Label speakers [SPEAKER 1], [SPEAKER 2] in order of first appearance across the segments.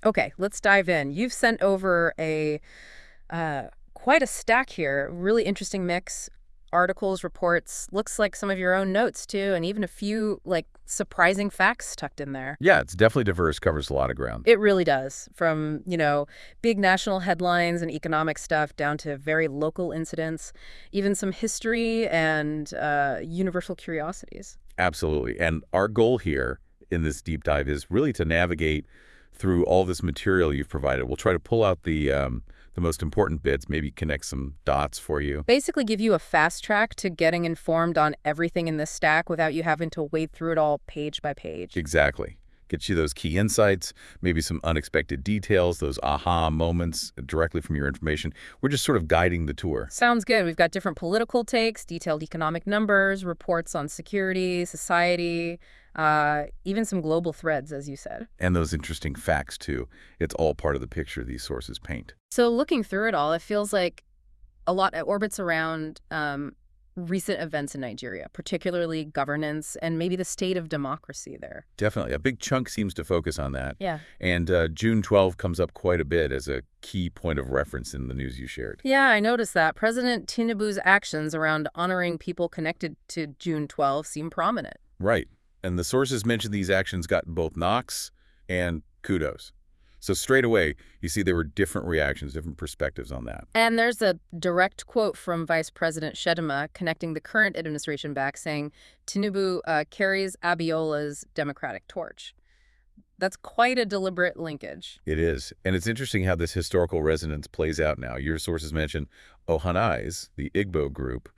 [SPEAKER 1] Okay, let's dive in. You've sent over quite a stack here. Really interesting mix. Articles, reports, looks like some of your own notes too, and even a few surprising facts tucked in there.
[SPEAKER 2] Yeah, it's definitely diverse, covers a lot of ground.
[SPEAKER 1] It really does. From, big national headlines and economic stuff down to very local incidents, even some history and universal curiosities.
[SPEAKER 2] Absolutely. And our goal here in this deep dive is really to navigate through all this material you've provided. We'll try to pull out the most important bits, maybe connect some dots for you.
[SPEAKER 1] Basically give you a fast track to getting informed on everything in this stack without you having to wade through it all page by page.
[SPEAKER 2] Exactly. Get you those key insights, maybe some unexpected details, those aha moments directly from your information. We're just sort of guiding the tour.
[SPEAKER 1] Sounds good. We've got different political takes, detailed economic numbers, reports on security, society, even some global threads, as you said.
[SPEAKER 2] And those interesting facts, too. It's all part of the picture these sources paint.
[SPEAKER 1] So looking through it all, it feels like a lot orbits around recent events in Nigeria, particularly governance and maybe the state of democracy there.
[SPEAKER 2] Definitely. A big chunk seems to focus on that.
[SPEAKER 1] Yeah.
[SPEAKER 2] And June 12 comes up quite a bit as a key point of reference in the news you shared.
[SPEAKER 1] Yeah, I noticed that. President Tinubu's actions around honoring people connected to June 12 seem prominent.
[SPEAKER 2] Right. And the sources mentioned these actions got both knocks and kudos. So straight away, you see there were different reactions, different perspectives on that.
[SPEAKER 1] And there's a direct quote from Vice President Shedema connecting the current administration back, saying Tinubu carries Abiola's democratic torch. That's quite a deliberate linkage.
[SPEAKER 2] It is. And it's interesting how this historical resonance plays out now. Your sources mention Ohanais, the Igbo group,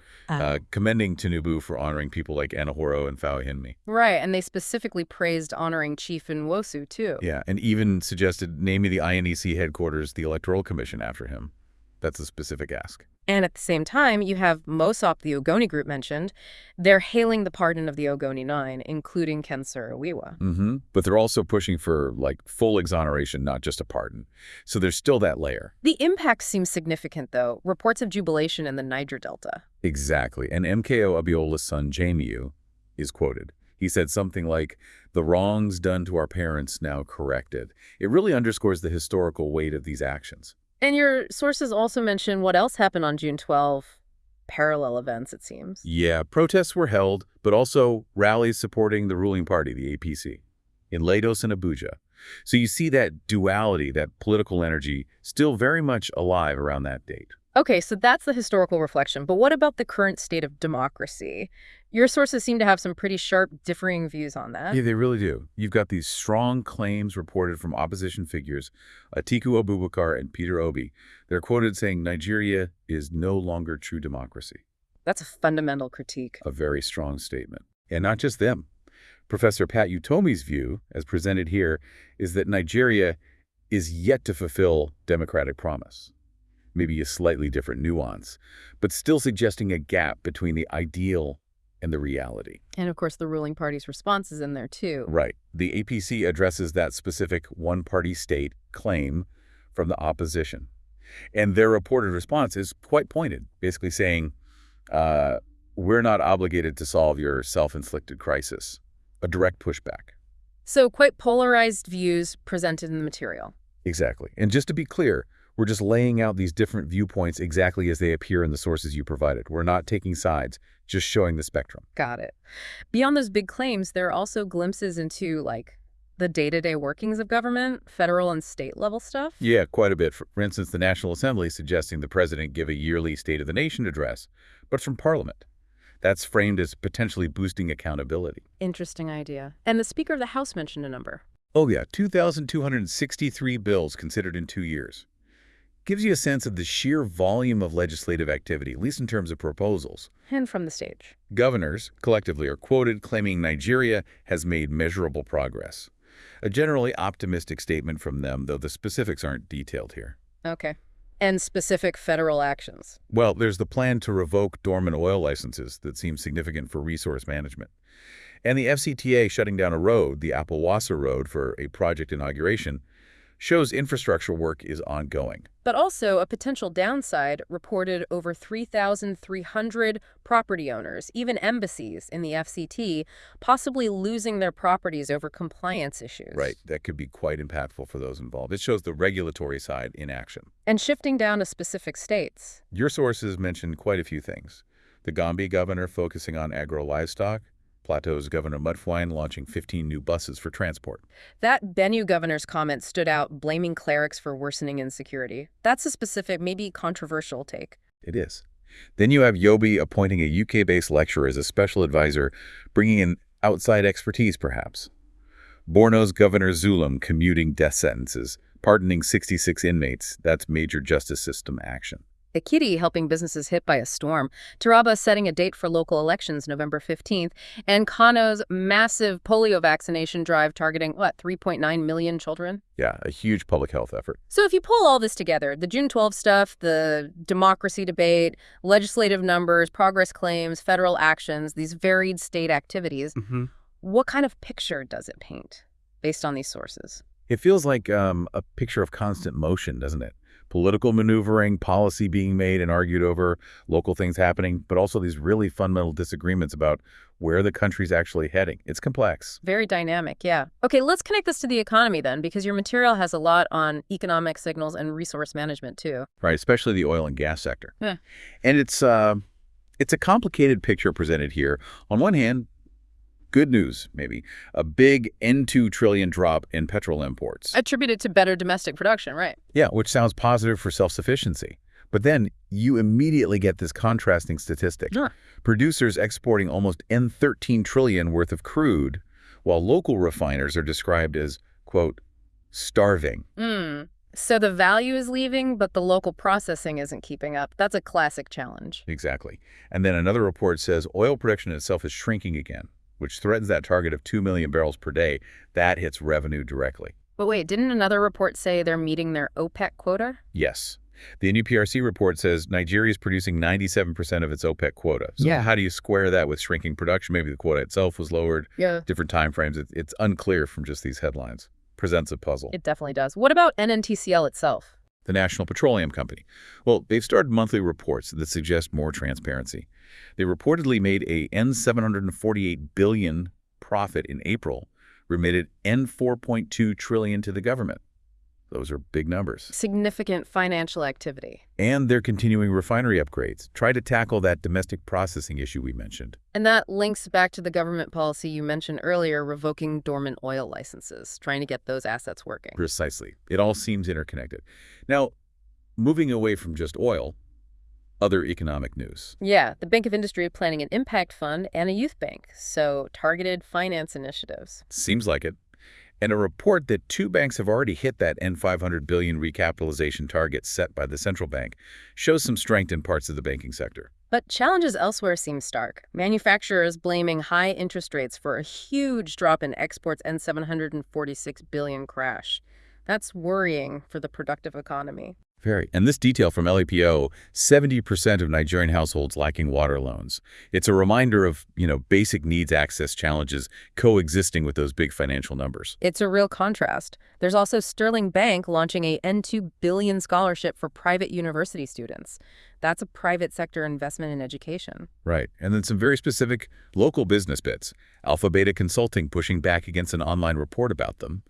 [SPEAKER 2] commending Tinubu for honoring people like Anahoro and Fawehinmi.
[SPEAKER 1] Right, and they specifically praised honoring Chief Nwosu, too.
[SPEAKER 2] Yeah, and even suggested naming the INEC headquarters the Electoral Commission after him. That's a specific ask.
[SPEAKER 1] And at the same time, you have Mosop, the Ogoni group, mentioned. They're hailing the pardon of the Ogoni Nine, including Kensur Owiwa.
[SPEAKER 2] But they're also pushing for, full exoneration, not just a pardon. So there's still that layer.
[SPEAKER 1] The impact seems significant, though. Reports of jubilation in the Niger Delta.
[SPEAKER 2] Exactly. And MKO Abiola's son, Jamiu, is quoted. He said something like, "The wrongs done to our parents now corrected." It really underscores the historical weight of these actions.
[SPEAKER 1] And your sources also mention what else happened on June 12. Parallel events, it seems.
[SPEAKER 2] Yeah, protests were held, but also rallies supporting the ruling party, the APC, in Lagos and Abuja. So you see that duality, that political energy, still very much alive around that date.
[SPEAKER 1] Okay, so that's the historical reflection. But what about the current state of democracy? Your sources seem to have some pretty sharp, differing views on that.
[SPEAKER 2] Yeah, they really do. You've got these strong claims reported from opposition figures, Atiku Abubakar and Peter Obi. They're quoted saying Nigeria is no longer true democracy.
[SPEAKER 1] That's a fundamental critique.
[SPEAKER 2] A very strong statement. And not just them. Professor Pat Utomi's view, as presented here, is that Nigeria is yet to fulfill democratic promise. Maybe a slightly different nuance, but still suggesting a gap between the ideal and the reality.
[SPEAKER 1] And of course, the ruling party's response is in there too.
[SPEAKER 2] Right. The APC addresses that specific one-party state claim from the opposition. And their reported response is quite pointed, basically saying, we're not obligated to solve your self-inflicted crisis. A direct pushback.
[SPEAKER 1] So quite polarized views presented in the material.
[SPEAKER 2] Exactly. And just to be clear, we're just laying out these different viewpoints exactly as they appear in the sources you provided. We're not taking sides, just showing the spectrum.
[SPEAKER 1] Got it. Beyond those big claims, there are also glimpses into, the day-to-day workings of government, federal and state level stuff.
[SPEAKER 2] Yeah, quite a bit. For instance, the National Assembly suggesting the president give a yearly State of the Nation address, but from Parliament. That's framed as potentially boosting accountability.
[SPEAKER 1] Interesting idea. And the Speaker of the House mentioned a number.
[SPEAKER 2] Oh yeah, 2,263 bills considered in 2 years. Gives you a sense of the sheer volume of legislative activity, at least in terms of proposals.
[SPEAKER 1] And from the stage.
[SPEAKER 2] Governors, collectively, are quoted claiming Nigeria has made measurable progress. A generally optimistic statement from them, though the specifics aren't detailed here.
[SPEAKER 1] Okay. And specific federal actions.
[SPEAKER 2] Well, there's the plan to revoke dormant oil licenses that seems significant for resource management. And the FCTA shutting down a road, the Apawasa Road, for a project inauguration, shows infrastructure work is ongoing.
[SPEAKER 1] But also, a potential downside reported over 3,300 property owners, even embassies in the FCT, possibly losing their properties over compliance issues.
[SPEAKER 2] Right, that could be quite impactful for those involved. It shows the regulatory side in action.
[SPEAKER 1] And shifting down to specific states.
[SPEAKER 2] Your sources mentioned quite a few things. The Gombe governor focusing on agro-livestock, Plateau's Governor Mutfwine launching 15 new buses for transport.
[SPEAKER 1] That Benue governor's comment stood out, blaming clerics for worsening insecurity. That's a specific, maybe controversial take.
[SPEAKER 2] It is. Then you have Yobe appointing a UK-based lecturer as a special advisor, bringing in outside expertise, perhaps. Borno's Governor Zulum commuting death sentences, pardoning 66 inmates. That's major justice system action.
[SPEAKER 1] Ekiti helping businesses hit by a storm, Taraba setting a date for local elections November 15th, and Kano's massive polio vaccination drive targeting, 3.9 million children?
[SPEAKER 2] Yeah, a huge public health effort.
[SPEAKER 1] So if you pull all this together, the June 12 stuff, the democracy debate, legislative numbers, progress claims, federal actions, these varied state activities, what kind of picture does it paint based on these sources?
[SPEAKER 2] It feels like a picture of constant motion, doesn't it? Political maneuvering, policy being made and argued over, local things happening, but also these really fundamental disagreements about where the country's actually heading. It's complex.
[SPEAKER 1] Very dynamic, yeah. Okay, let's connect this to the economy then, because your material has a lot on economic signals and resource management too.
[SPEAKER 2] Right, especially the oil and gas sector.
[SPEAKER 1] Yeah.
[SPEAKER 2] And it's a complicated picture presented here. On one hand, good news, maybe. A big N2 trillion drop in petrol imports.
[SPEAKER 1] Attributed to better domestic production, right?
[SPEAKER 2] Yeah, which sounds positive for self-sufficiency. But then you immediately get this contrasting statistic.
[SPEAKER 1] Sure.
[SPEAKER 2] Producers exporting almost N13 trillion worth of crude, while local refiners are described as, quote, starving.
[SPEAKER 1] So the value is leaving, but the local processing isn't keeping up. That's a classic challenge.
[SPEAKER 2] Exactly. And then another report says oil production itself is shrinking again, which threatens that target of 2 million barrels per day. That hits revenue directly.
[SPEAKER 1] But wait, didn't another report say they're meeting their OPEC quota?
[SPEAKER 2] Yes. The NUPRC report says Nigeria is producing 97% of its OPEC quota. So how do you square that with shrinking production? Maybe the quota itself was lowered.
[SPEAKER 1] Yeah.
[SPEAKER 2] Different time frames. It's unclear from just these headlines. Presents a puzzle.
[SPEAKER 1] It definitely does. What about NNTCL itself?
[SPEAKER 2] The National Petroleum Company. Well, they've started monthly reports that suggest more transparency. They reportedly made a N$748 billion profit in April, remitted N$4.2 trillion to the government. Those are big numbers.
[SPEAKER 1] Significant financial activity.
[SPEAKER 2] And they're continuing refinery upgrades. Try to tackle that domestic processing issue we mentioned.
[SPEAKER 1] And that links back to the government policy you mentioned earlier, revoking dormant oil licenses, trying to get those assets working.
[SPEAKER 2] Precisely. It all seems interconnected. Now, moving away from just oil, other economic news.
[SPEAKER 1] Yeah, the Bank of Industry planning an impact fund and a youth bank, so targeted finance initiatives.
[SPEAKER 2] Seems like it. And a report that 2 banks have already hit that N$500 billion recapitalization target set by the central bank shows some strength in parts of the banking sector.
[SPEAKER 1] But challenges elsewhere seem stark. Manufacturers blaming high interest rates for a huge drop in exports and $746 billion crash. That's worrying for the productive economy.
[SPEAKER 2] Very. And this detail from LAPO, 70% of Nigerian households lacking water loans. It's a reminder of, basic needs access challenges coexisting with those big financial numbers.
[SPEAKER 1] It's a real contrast. There's also Sterling Bank launching a N2 billion scholarship for private university students. That's a private sector investment in education.
[SPEAKER 2] Right. And then some very specific local business bits. Alpha Beta Consulting pushing back against an online report about them.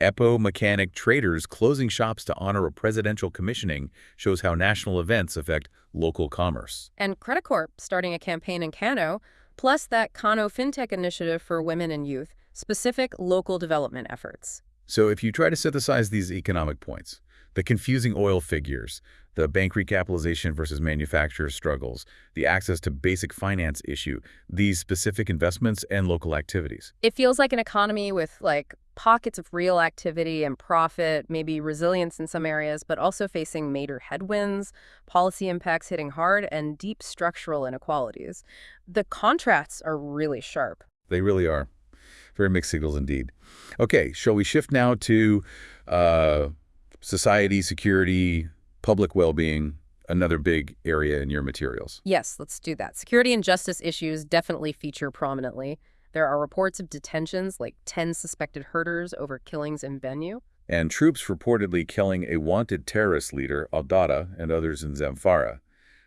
[SPEAKER 2] Epo Mechanic Traders closing shops to honor a presidential commissioning shows how national events affect local commerce.
[SPEAKER 1] And Credit Corp starting a campaign in Kano, plus that Kano FinTech initiative for women and youth, specific local development efforts.
[SPEAKER 2] So if you try to synthesize these economic points, the confusing oil figures, the bank recapitalization versus manufacturer struggles, the access to basic finance issue, these specific investments and local activities.
[SPEAKER 1] It feels like an economy with pockets of real activity and profit, maybe resilience in some areas, but also facing major headwinds, policy impacts hitting hard, and deep structural inequalities. The contrasts are really sharp.
[SPEAKER 2] They really are. Very mixed signals indeed. Okay, shall we shift now to society, security, public well-being, another big area in your materials?
[SPEAKER 1] Yes, let's do that. Security and justice issues definitely feature prominently. There are reports of detentions, like 10 suspected herders over killings in Benue.
[SPEAKER 2] And troops reportedly killing a wanted terrorist leader, Al-Dada, and others in Zamfara,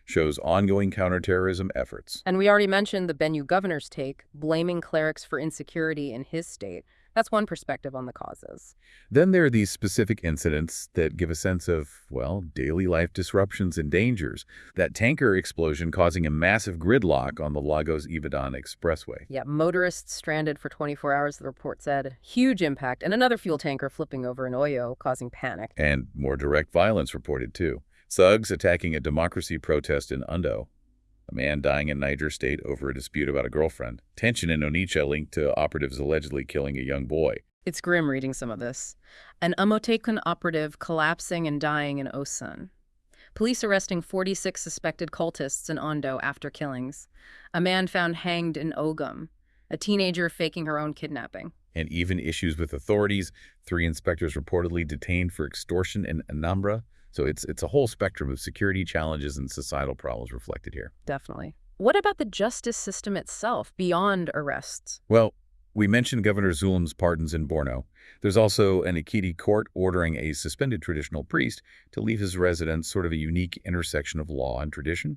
[SPEAKER 2] shows ongoing counterterrorism efforts.
[SPEAKER 1] And we already mentioned the Benue governor's take, blaming clerics for insecurity in his state. That's one perspective on the causes.
[SPEAKER 2] Then there are these specific incidents that give a sense of, well, daily life disruptions and dangers. That tanker explosion causing a massive gridlock on the Lagos-Ibadan expressway.
[SPEAKER 1] Yeah, motorists stranded for 24 hours, the report said. Huge impact. And another fuel tanker flipping over in Oyo, causing panic.
[SPEAKER 2] And more direct violence reported, too. Thugs attacking a democracy protest in Ondo. A man dying in Niger State over a dispute about a girlfriend. Tension in Onitsha linked to operatives allegedly killing a young boy.
[SPEAKER 1] It's grim reading some of this. An Amotekun operative collapsing and dying in Osun. Police arresting 46 suspected cultists in Ondo after killings. A man found hanged in Ogum. A teenager faking her own kidnapping.
[SPEAKER 2] And even issues with authorities. 3 inspectors reportedly detained for extortion in Anambra. So it's a whole spectrum of security challenges and societal problems reflected here.
[SPEAKER 1] Definitely. What about the justice system itself, beyond arrests?
[SPEAKER 2] Well, we mentioned Governor Zulum's pardons in Borno. There's also an Ekiti court ordering a suspended traditional priest to leave his residence, sort of a unique intersection of law and tradition.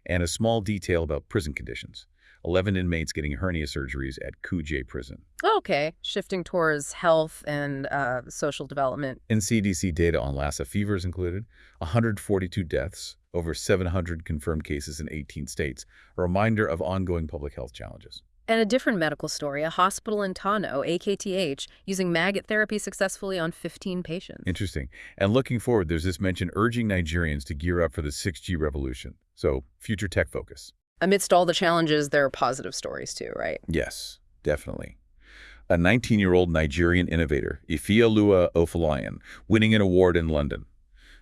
[SPEAKER 2] And a small detail about prison conditions. 11 inmates getting hernia surgeries at Kuje prison.
[SPEAKER 1] Okay, shifting towards health and social development.
[SPEAKER 2] NCDC data on Lassa fever is included. 142 deaths, over 700 confirmed cases in 18 states. A reminder of ongoing public health challenges.
[SPEAKER 1] And a different medical story, a hospital in Tano, AKTH, using maggot therapy successfully on 15 patients.
[SPEAKER 2] Interesting. And looking forward, there's this mention urging Nigerians to gear up for the 6G revolution. So, future tech focus.
[SPEAKER 1] Amidst all the challenges, there are positive stories too, right?
[SPEAKER 2] Yes, definitely. A 19-year-old Nigerian innovator, Ifeoluwa Ofolayan, winning an award in London.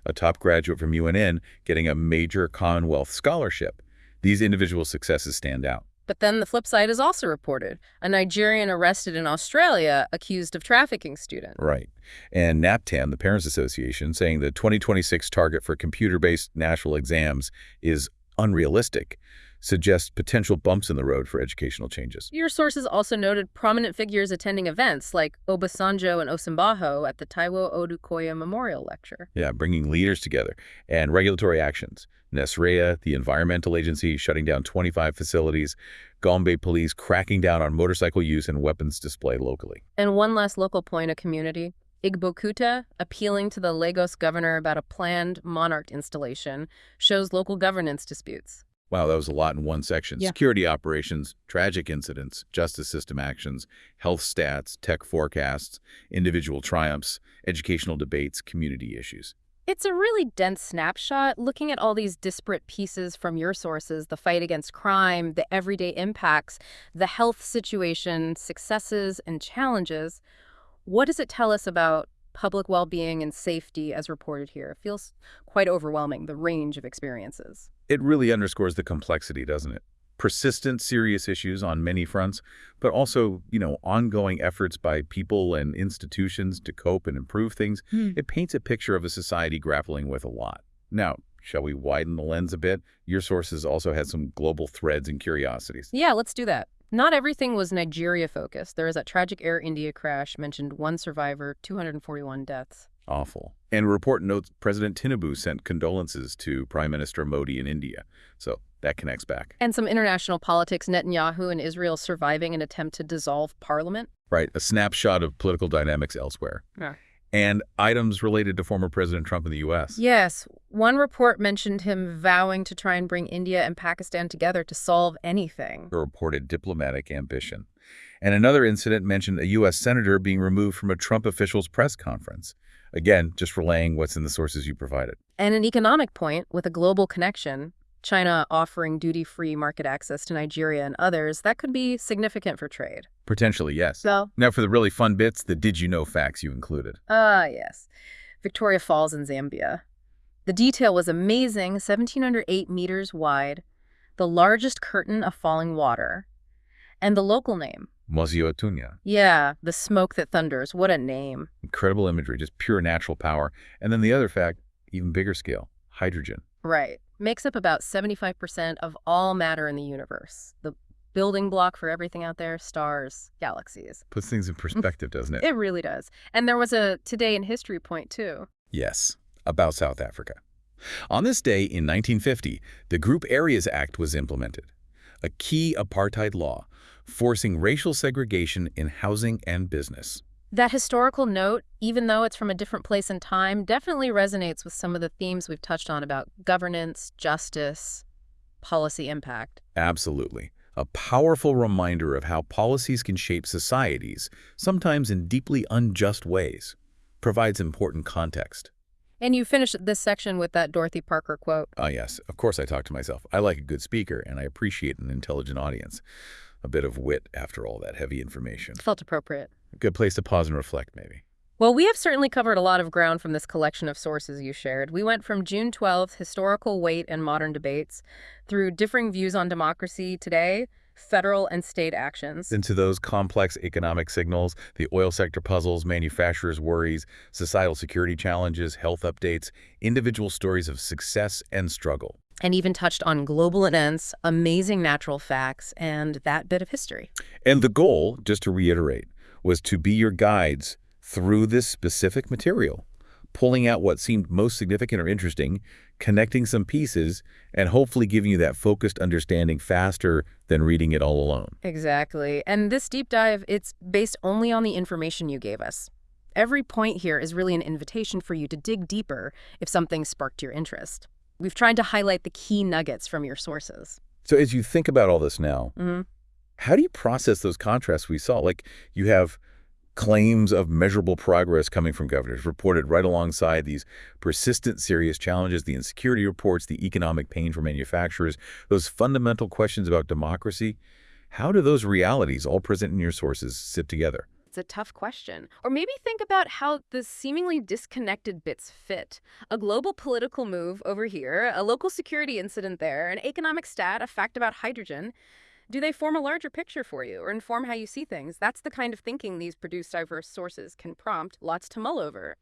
[SPEAKER 2] A top graduate from UNN getting a major Commonwealth scholarship. These individual successes stand out.
[SPEAKER 1] But then the flip side is also reported. A Nigerian arrested in Australia accused of trafficking students.
[SPEAKER 2] Right. And NAPTAN, the Parents Association, saying the 2026 target for computer-based national exams is unrealistic, suggests potential bumps in the road for educational changes.
[SPEAKER 1] Your sources also noted prominent figures attending events like Obasanjo and Osinbajo at the Taiwo Odukoya Memorial Lecture.
[SPEAKER 2] Yeah, bringing leaders together. And regulatory actions. Nesrea, the environmental agency, shutting down 25 facilities. Gombe police cracking down on motorcycle use and weapons display locally.
[SPEAKER 1] And one last local point of community. Igbokuta, appealing to the Lagos governor about a planned monarch installation, shows local governance disputes.
[SPEAKER 2] Wow, that was a lot in one section.
[SPEAKER 1] Yeah.
[SPEAKER 2] Security operations, tragic incidents, justice system actions, health stats, tech forecasts, individual triumphs, educational debates, community issues.
[SPEAKER 1] It's a really dense snapshot, looking at all these disparate pieces from your sources, the fight against crime, the everyday impacts, the health situation, successes and challenges. What does it tell us about public well-being and safety as reported here? It feels quite overwhelming, the range of experiences.
[SPEAKER 2] It really underscores the complexity, doesn't it? Persistent, serious issues on many fronts, but also, ongoing efforts by people and institutions to cope and improve things. It paints a picture of a society grappling with a lot. Now, shall we widen the lens a bit? Your sources also had some global threads and curiosities.
[SPEAKER 1] Yeah, let's do that. Not everything was Nigeria-focused. There was that tragic Air India crash, mentioned 1 survivor, 241 deaths.
[SPEAKER 2] Awful. And a report notes President Tinubu sent condolences to Prime Minister Modi in India. So that connects back.
[SPEAKER 1] And some international politics, Netanyahu and Israel surviving an attempt to dissolve parliament.
[SPEAKER 2] Right, a snapshot of political dynamics elsewhere.
[SPEAKER 1] Yeah.
[SPEAKER 2] And items related to former President Trump in the U.S.
[SPEAKER 1] Yes. One report mentioned him vowing to try and bring India and Pakistan together to solve anything.
[SPEAKER 2] A reported diplomatic ambition. And another incident mentioned a U.S. senator being removed from a Trump official's press conference. Again, just relaying what's in the sources you provided.
[SPEAKER 1] And an economic point with a global connection, China offering duty-free market access to Nigeria and others, that could be significant for trade.
[SPEAKER 2] Potentially, yes.
[SPEAKER 1] So?
[SPEAKER 2] Now for the really fun bits, the did you know facts you included.
[SPEAKER 1] Yes. Victoria Falls in Zambia. The detail was amazing, 1,708 meters wide, the largest curtain of falling water, and the local name.
[SPEAKER 2] Moziotunya.
[SPEAKER 1] Yeah, the smoke that thunders. What a name.
[SPEAKER 2] Incredible imagery, just pure natural power. And then the other fact, even bigger scale, hydrogen.
[SPEAKER 1] Right. Makes up about 75% of all matter in the universe. The building block for everything out there, stars, galaxies.
[SPEAKER 2] Puts things in perspective, doesn't it?
[SPEAKER 1] It really does. And there was a Today in History point, too.
[SPEAKER 2] Yes, about South Africa. On this day in 1950, the Group Areas Act was implemented, a key apartheid law forcing racial segregation in housing and business.
[SPEAKER 1] That historical note, even though it's from a different place and time, definitely resonates with some of the themes we've touched on about governance, justice, policy impact.
[SPEAKER 2] Absolutely. A powerful reminder of how policies can shape societies, sometimes in deeply unjust ways. Provides important context.
[SPEAKER 1] And you finished this section with that Dorothy Parker quote.
[SPEAKER 2] Yes, of course I talk to myself. I like a good speaker, and I appreciate an intelligent audience. A bit of wit after all that heavy information.
[SPEAKER 1] Felt appropriate.
[SPEAKER 2] A good place to pause and reflect, maybe.
[SPEAKER 1] Well, we have certainly covered a lot of ground from this collection of sources you shared. We went from June 12th, historical weight and modern debates, through differing views on democracy today, federal and state actions.
[SPEAKER 2] Into those complex economic signals, the oil sector puzzles, manufacturers' worries, societal security challenges, health updates, individual stories of success and struggle.
[SPEAKER 1] And even touched on global events, amazing natural facts, and that bit of history.
[SPEAKER 2] And the goal, just to reiterate, was to be your guides through this specific material, pulling out what seemed most significant or interesting, connecting some pieces, and hopefully giving you that focused understanding faster than reading it all alone.
[SPEAKER 1] Exactly. And this deep dive, it's based only on the information you gave us. Every point here is really an invitation for you to dig deeper if something sparked your interest. We've tried to highlight the key nuggets from your sources.
[SPEAKER 2] So as you think about all this now, how do you process those contrasts we saw? Like, you have claims of measurable progress coming from governors reported right alongside these persistent serious challenges, the insecurity reports, the economic pain for manufacturers, those fundamental questions about democracy. How do those realities all present in your sources sit together?
[SPEAKER 1] It's a tough question. Or maybe think about how the seemingly disconnected bits fit. A global political move over here, a local security incident there, an economic stat, a fact about hydrogen. Do they form a larger picture for you or inform how you see things? That's the kind of thinking these produced diverse sources can prompt, lots to mull over.